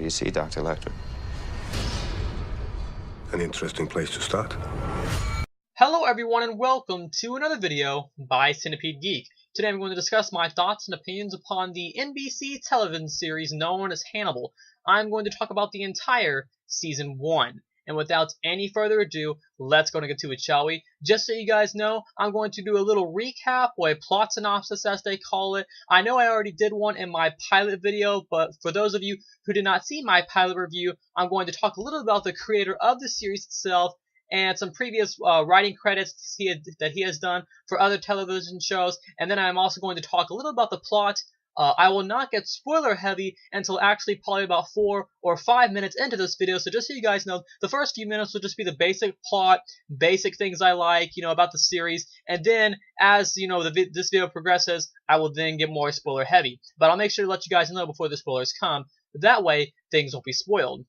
you see, Dr. Lecter? An interesting place to start. Hello everyone and welcome to another video by Centipede Geek. Today I'm going to discuss my thoughts and opinions upon the NBC television series known as Hannibal. I'm going to talk about the entire Season 1. And without any further ado, let's go and get to it, shall we? Just so you guys know, I'm going to do a little recap or a plot synopsis as they call it. I know I already did one in my pilot video, but for those of you who did not see my pilot review, I'm going to talk a little about the creator of the series itself and some previous writing credits that he has done for other television shows. And then I'm also going to talk a little about the plot. I will not get spoiler heavy until actually probably about 4 or 5 minutes into this video, so just so you guys know, the first few minutes will just be the basic plot, basic things I like, about the series, and then as, this video progresses, I will then get more spoiler heavy. But I'll make sure to let you guys know before the spoilers come, that way things won't be spoiled.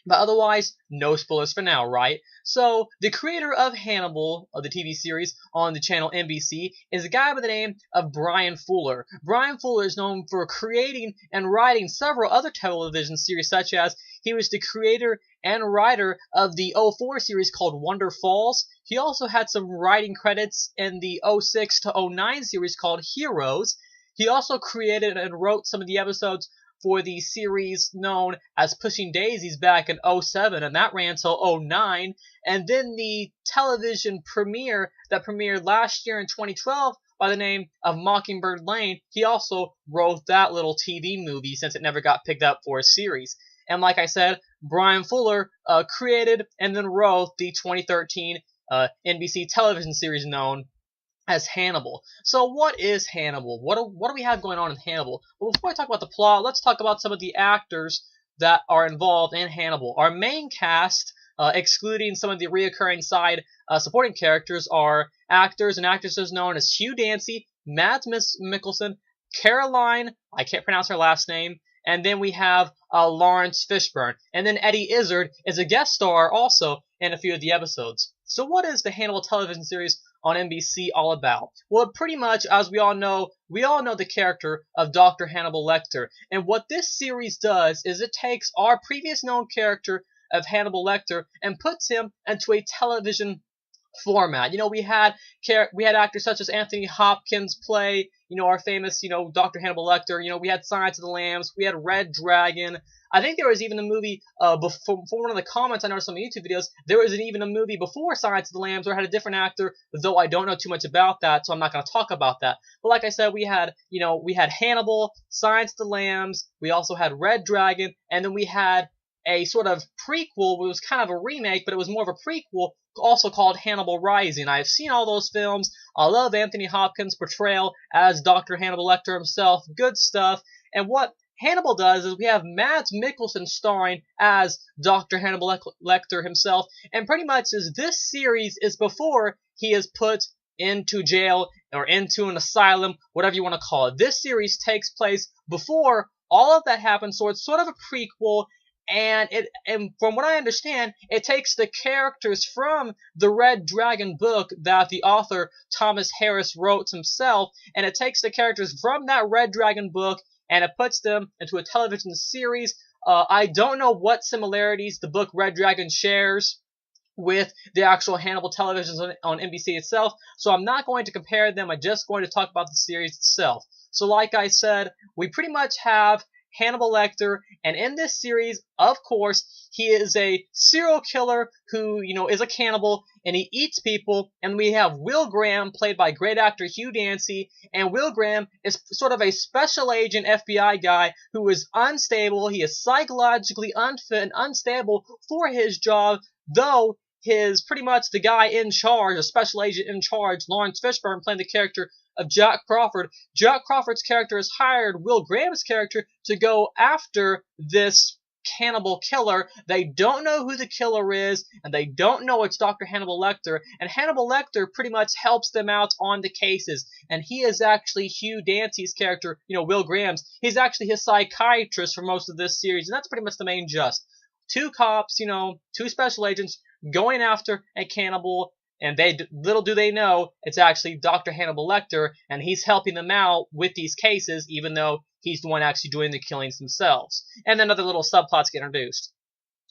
But otherwise, no spoilers for now, right? So, the creator of Hannibal, of the TV series on the channel NBC, is a guy by the name of Bryan Fuller. Bryan Fuller is known for creating and writing several other television series, such as he was the creator and writer of the 04 series called Wonder Falls. He also had some writing credits in the 06 to 09 series called Heroes. He also created and wrote some of the episodes for the series known as Pushing Daisies back in 07, and that ran till 09, and then the television premiere that premiered last year in 2012 by the name of Mockingbird Lane. He also wrote that little TV movie since it never got picked up for a series. And like I said, Bryan Fuller created and then wrote the 2013 NBC television series known as Hannibal. So what is Hannibal? What do we have going on in Hannibal? Well, before I talk about the plot, let's talk about some of the actors that are involved in Hannibal. Our main cast, excluding some of the reoccurring side supporting characters, are actors and actresses known as Hugh Dancy, Mads Mikkelsen, Caroline, I can't pronounce her last name, and then we have Lawrence Fishburne. And then Eddie Izzard is a guest star also in a few of the episodes. So what is the Hannibal television series on NBC all about? Well, pretty much, as we all know the character of Dr. Hannibal Lecter. And what this series does is it takes our previous known character of Hannibal Lecter and puts him into a television format. We had actors such as Anthony Hopkins play, our famous, Dr. Hannibal Lecter. We had Silence of the Lambs. We had Red Dragon. I think there was even a movie, before one of the comments I noticed on the YouTube videos, there was even a movie before Silence of the Lambs where it had a different actor, though I don't know too much about that, so I'm not going to talk about that. But like I said, we had Hannibal, Silence of the Lambs, we also had Red Dragon, and then we had a sort of prequel. It was kind of a remake, but it was more of a prequel, also called Hannibal Rising. I've seen all those films. I love Anthony Hopkins' portrayal as Dr. Hannibal Lecter himself. Good stuff. And what Hannibal does is we have Mads Mikkelsen starring as Dr. Hannibal Lecter himself, and pretty much this series is before he is put into jail or into an asylum, whatever you want to call it. This series takes place before all of that happens, so it's sort of a prequel. And from what I understand, it takes the characters from the Red Dragon book that the author Thomas Harris wrote himself, and it takes the characters from that Red Dragon book and it puts them into a television series. I don't know what similarities the book Red Dragon shares with the actual Hannibal television on NBC itself, so I'm not going to compare them. I'm just going to talk about the series itself. So like I said, we pretty much have Hannibal Lecter, and in this series, of course, he is a serial killer who, is a cannibal, and he eats people. And we have Will Graham, played by great actor Hugh Dancy, and Will Graham is sort of a special agent FBI guy who is unstable. He is psychologically unfit and unstable for his job, though pretty much the guy in charge, a special agent in charge, Lawrence Fishburne, playing the character of Jack Crawford. Jack Crawford's character has hired Will Graham's character to go after this cannibal killer. They don't know who the killer is, and they don't know it's Dr. Hannibal Lecter, and Hannibal Lecter pretty much helps them out on the cases, and he is actually Hugh Dancy's character, Will Graham's. He's actually his psychiatrist for most of this series, and that's pretty much the main gist. Two cops, two special agents going after a cannibal, and little do they know, it's actually Dr. Hannibal Lecter, and he's helping them out with these cases, even though he's the one actually doing the killings themselves. And then other little subplots get introduced.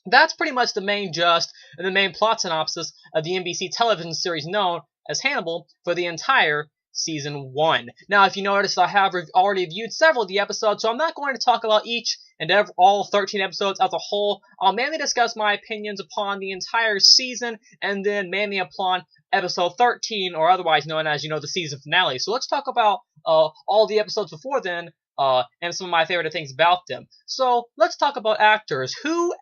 That's pretty much the main gist and the main plot synopsis of the NBC television series known as Hannibal for the entire Season 1. Now, if you notice, I have already viewed several of the episodes, so I'm not going to talk about each and all 13 episodes as a whole. I'll mainly discuss my opinions upon the entire season, and then mainly upon episode 13, or otherwise known as, the season finale. So let's talk about all the episodes before then, and some of my favorite things about them. So let's talk about actors.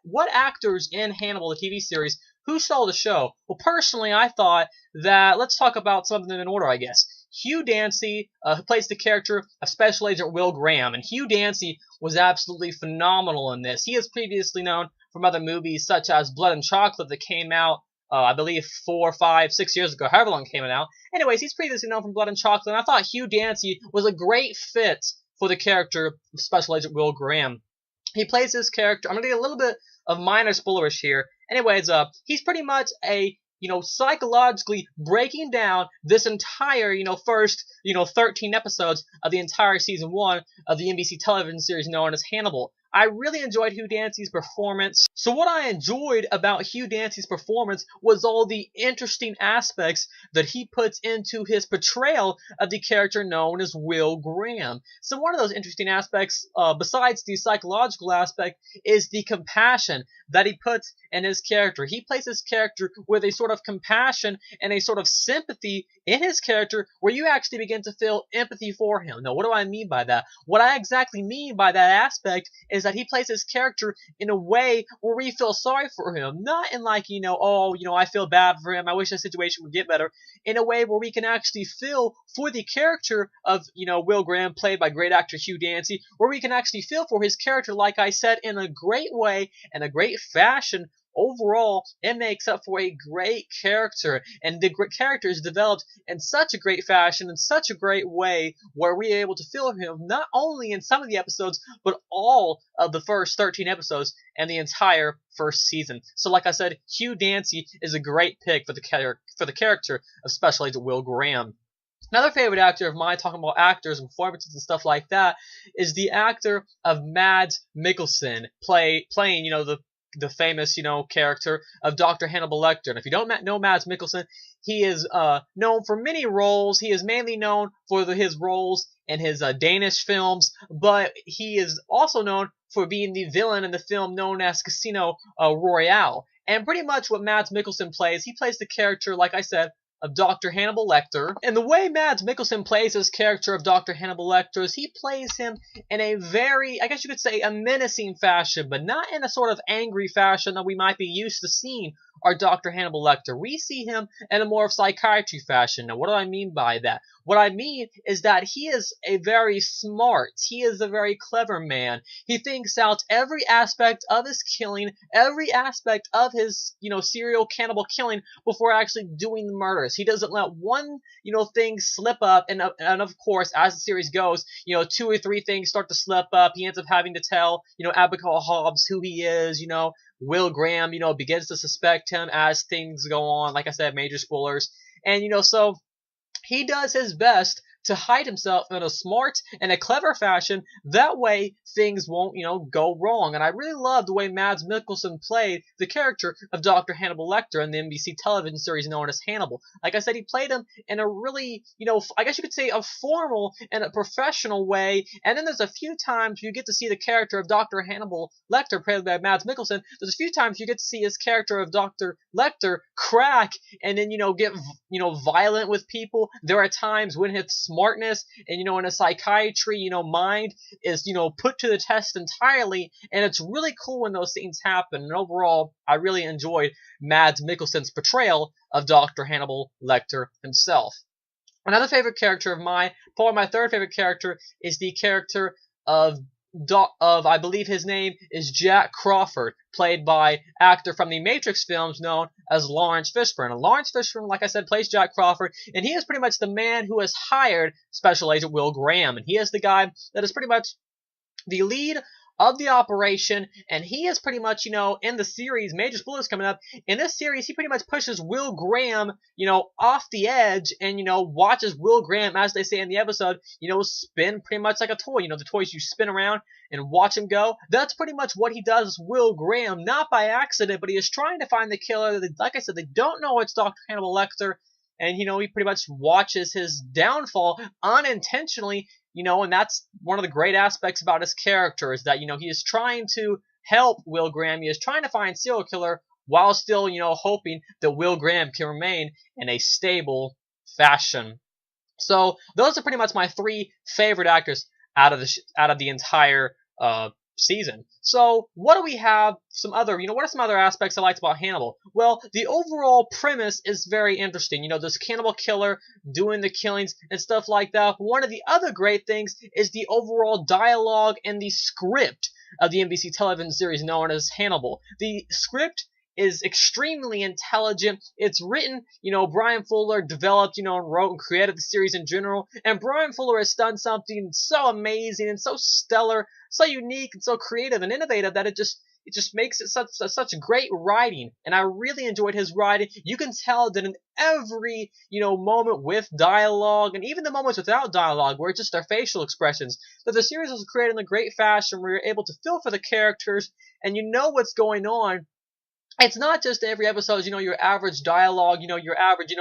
What actors in Hannibal, the TV series, who stole the show? Well, personally, I thought that let's talk about some of them in order, I guess. Hugh Dancy, who plays the character of Special Agent Will Graham, and Hugh Dancy was absolutely phenomenal in this. He is previously known from other movies such as Blood and Chocolate that came out, I believe 4, 5, 6 years ago, however long it came out. Anyways, he's previously known from Blood and Chocolate, and I thought Hugh Dancy was a great fit for the character of Special Agent Will Graham. He plays this character. I'm going to get a little bit of minor spoilerish here. Anyways, he's pretty much a psychologically breaking down this entire, first, 13 episodes of the entire season 1 of the NBC television series known as Hannibal. I really enjoyed Hugh Dancy's performance. So what I enjoyed about Hugh Dancy's performance was all the interesting aspects that he puts into his portrayal of the character known as Will Graham. So one of those interesting aspects, besides the psychological aspect, is the compassion that he puts in his character. He plays his character with a sort of compassion and a sort of sympathy in his character where you actually begin to feel empathy for him. Now, what do I mean by that? What I exactly mean by that aspect is that he plays his character in a way where we feel sorry for him. Not in like, I feel bad for him, I wish the situation would get better. In a way where we can actually feel for the character of, Will Graham, played by great actor Hugh Dancy, where we can actually feel for his character, like I said, in a great way, in a great fashion. Overall, it makes up for a great character, and the character is developed in such a great fashion, in such a great way, where we're able to feel him not only in some of the episodes, but all of the first 13 episodes and the entire first season. So like I said, Hugh Dancy is a great pick for the character of Special Agent Will Graham. Another favorite actor of mine, talking about actors and performances and stuff like that, is the actor of Mads Mikkelsen, playing, the famous, character of Dr. Hannibal Lecter. And if you don't know Mads Mikkelsen, he is known for many roles. He is mainly known for his roles in his Danish films, but he is also known for being the villain in the film known as Casino Royale. And pretty much what Mads Mikkelsen plays, he plays the character, like I said, of Dr. Hannibal Lecter. And the way Mads Mikkelsen plays his character of Dr. Hannibal Lecter is he plays him in a very, I guess you could say, a menacing fashion, but not in a sort of angry fashion that we might be used to seeing our Dr. Hannibal Lecter. We see him in a more of psychiatry fashion. Now, what do I mean by that? What I mean is that he is a very smart, he is a very clever man. He thinks out every aspect of his killing, every aspect of his, serial cannibal killing before actually doing the murders. He doesn't let one, thing slip up, and of course, as the series goes, 2 or 3 things start to slip up. He ends up having to tell, Abigail Hobbs who he is, Will Graham, begins to suspect him as things go on. Like I said, major spoilers. And, so he does his best to hide himself in a smart and a clever fashion. That way, things won't, go wrong. And I really love the way Mads Mikkelsen played the character of Dr. Hannibal Lecter in the NBC television series known as Hannibal. Like I said, he played him in a really, I guess you could say a formal and a professional way. And then there's a few times you get to see the character of Dr. Hannibal Lecter, played by Mads Mikkelsen. There's a few times you get to see his character of Dr. Lecter crack and then, get, violent with people. There are times when his smartness and, in a psychiatry, mind is, put to the test entirely. And it's really cool when those things happen. And overall, I really enjoyed Mads Mikkelsen's portrayal of Dr. Hannibal Lecter himself. Another favorite character of mine, probably my third favorite character, is the character of I believe his name is Jack Crawford, played by actor from the Matrix films known as Lawrence Fishburne. And Lawrence Fishburne, like I said, plays Jack Crawford, and he is pretty much the man who has hired Special Agent Will Graham. And he is the guy that is pretty much the lead of the operation, and he is pretty much, in the series, Major Spoilers coming up, in this series, he pretty much pushes Will Graham, off the edge, and, watches Will Graham, as they say in the episode, spin pretty much like a toy, the toys you spin around and watch him go. That's pretty much what he does with Will Graham, not by accident, but he is trying to find the killer. Like I said, they don't know it's Dr. Hannibal Lecter, and, he pretty much watches his downfall unintentionally, and that's one of the great aspects about his character is that, he is trying to help Will Graham. He is trying to find serial killer while still, hoping that Will Graham can remain in a stable fashion. So those are pretty much my three favorite actors out of the entire season. So what do we have? What are some other aspects I liked about Hannibal? Well, the overall premise is very interesting. This cannibal killer doing the killings and stuff like that. One of the other great things is the overall dialogue and the script of the NBC television series known as Hannibal. The script is extremely intelligent. It's written, Brian Fuller developed, and wrote and created the series in general. And Brian Fuller has done something so amazing and so stellar, so unique and so creative and innovative that it just makes it such great writing. And I really enjoyed his writing. You can tell that in every, moment with dialogue, and even the moments without dialogue, where it's just their facial expressions, that the series was created in a great fashion where you're able to feel for the characters and you know what's going on. It's not just every episode, your average dialogue, your average,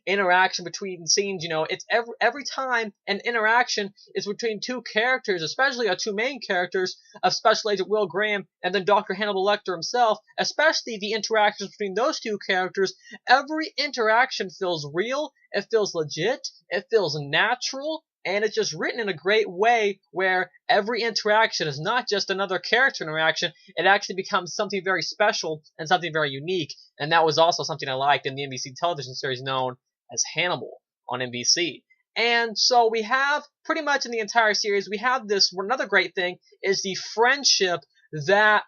interaction between scenes, it's every time an interaction is between two characters, especially our two main characters of Special Agent Will Graham and then Dr. Hannibal Lecter himself, especially the interactions between those two characters. Every interaction feels real, it feels legit, it feels natural, and it's just written in a great way where every interaction is not just another character interaction. It actually becomes something very special and something very unique. And that was also something I liked in the NBC television series known as Hannibal on NBC. And so we have pretty much in the entire series, we have this, another great thing is the friendship that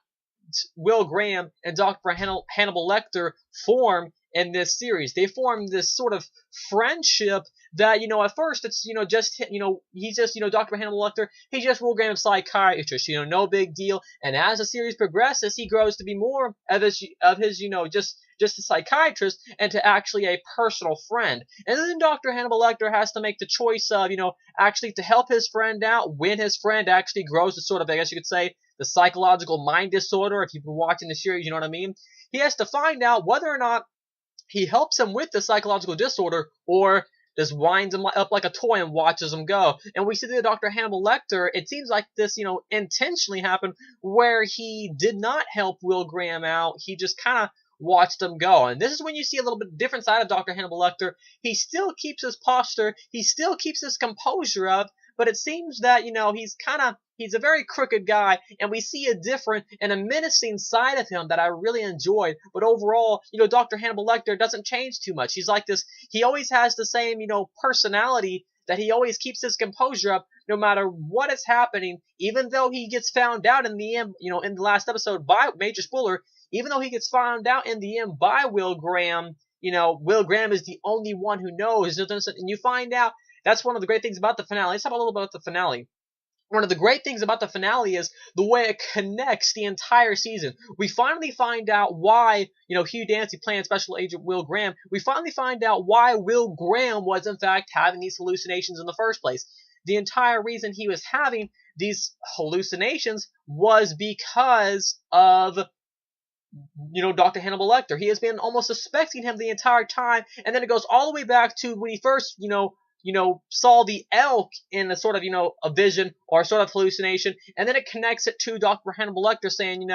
Will Graham and Dr. Hannibal Lecter form in this series. They form this sort of friendship that, at first it's, he's just, Dr. Hannibal Lecter, he's just Will Graham's psychiatrist, no big deal. And as the series progresses, he grows to be more of his, just a psychiatrist and to actually a personal friend. And then Dr. Hannibal Lecter has to make the choice of, actually to help his friend out when his friend actually grows to sort of, I guess you could say, the psychological mind disorder. If you've been watching the series, you know what I mean? He has to find out whether or not he helps him with the psychological disorder or just winds him up like a toy and watches him go. And we see that Dr. Hannibal Lecter, it seems like this, intentionally happened where he did not help Will Graham out. He just kind of watched him go. And this is when you see a little bit different side of Dr. Hannibal Lecter. He still keeps his posture. He still keeps his composure up. But it seems that, he's a very crooked guy, and we see a different and a menacing side of him that I really enjoyed. But overall, Dr. Hannibal Lecter doesn't change too much. He's like this, he always has the same, personality, that he always keeps his composure up no matter what is happening, even though he gets found out in the end, in the last episode by Major Spoiler, even though he gets found out in the end by Will Graham, Will Graham is the only one who knows, and you find out. That's one of the great things about the finale. Let's talk a little about the finale. One of the great things about the finale is the way it connects the entire season. We finally find out why, Hugh Dancy playing Special Agent Will Graham, we finally find out why Will Graham was in fact having these hallucinations in the first place. The entire reason he was having these hallucinations was because of Dr. Hannibal Lecter. He has been almost suspecting him the entire time, and then it goes all the way back to when he first, saw the elk in a sort of, a vision or a sort of hallucination, and then it connects it to Dr. Hannibal Lecter saying,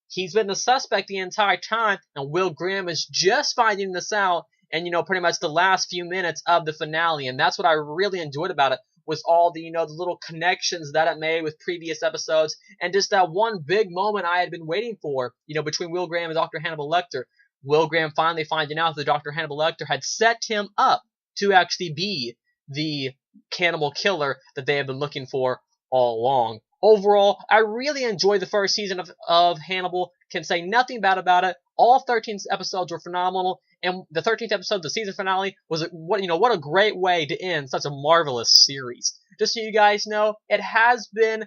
he's been the suspect the entire time, and Will Graham is just finding this out, and, pretty much the last few minutes of the finale, and that's what I really enjoyed about it, was all the, the little connections that it made with previous episodes, and just that one big moment I had been waiting for, between Will Graham and Dr. Hannibal Lecter. Will Graham finally finding out that Dr. Hannibal Lecter had set him up to actually be the cannibal killer that they have been looking for all along. Overall, I really enjoyed the first season of Hannibal. Can say nothing bad about it. All 13 episodes were phenomenal, and the 13th episode, the season finale, was what a great way to end such a marvelous series. Just so you guys know, it has been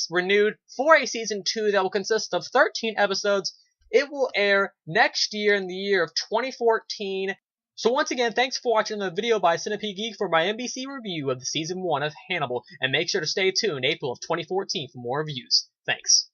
renewed for a season 2 that will consist of 13 episodes. It will air next year in the year of 2014. So once again, thanks for watching the video by Centipede Geek for my NBC review of the season 1 of Hannibal, and make sure to stay tuned April of 2014 for more reviews. Thanks.